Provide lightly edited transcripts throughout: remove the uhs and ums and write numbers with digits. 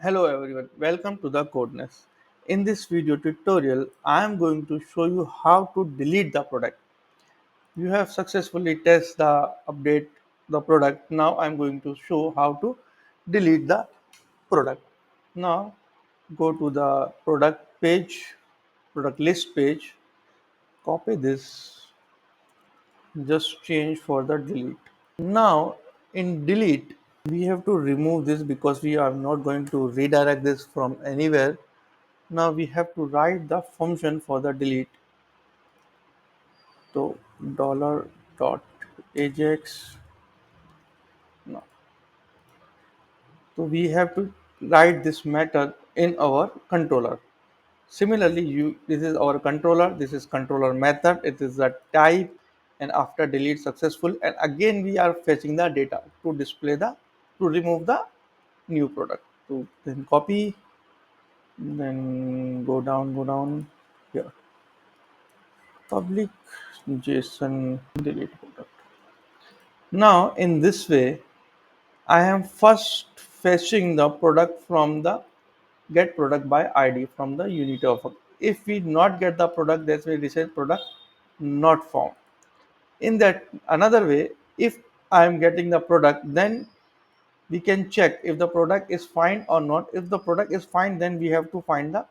Hello everyone, welcome to the Codeness. In this video tutorial, I am going to show you how to delete the product. You have successfully tested the update the product. Now I am going to show how to delete the product. Now go to the product page, product list page, copy this, just change for the delete. Now in delete, we have to remove this because we are not going to redirect this from anywhere. Now we have to write the function for the delete. So dollar dot ajax. No. So we have to write this method in our controller. Similarly, this is our controller. This is controller method. It is the type, and after delete successful, and again we are fetching the data to display the to remove the new product. So then copy, then go down here. Public JSON delete product. Now in this way, I am first fetching the product from the get product by ID from the unit of. If we not get the product, that will reset product not found. In that another way, if I am getting the product, then we can check if the product is fine or not. If the product is fine, then we have to find the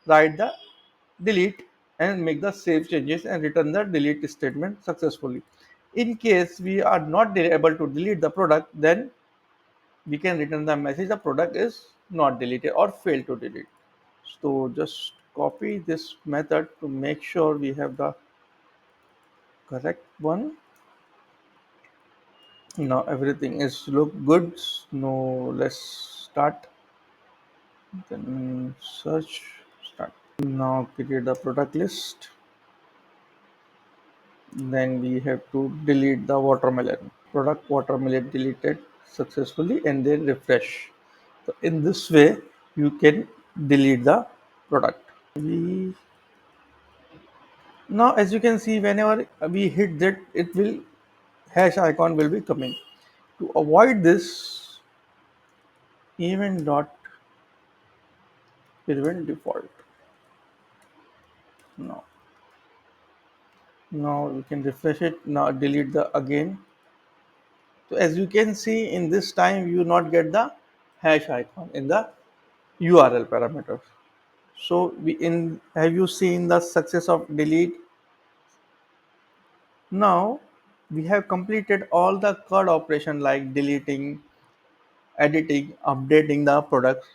write the delete and make the save changes and return the delete statement successfully. In case we are not able to delete the product, then we can return the message the product is not deleted or failed to delete. So just copy this method to make sure we have the correct one. Now everything is look good. No, let's start. Then search start. Now create the product list. Then we have to delete the watermelon. Product watermelon deleted successfully and then refresh. So in this way you can delete the product. We Now as you can see, whenever we hit that, it will hash icon will be coming. To avoid this, event dot prevent default. Now we can refresh it. Now delete the again. So as you can see, in this time you not get the hash icon in the URL parameters. So we in have you seen the success of delete? Now we have completed all the code operation like deleting, editing, updating the products.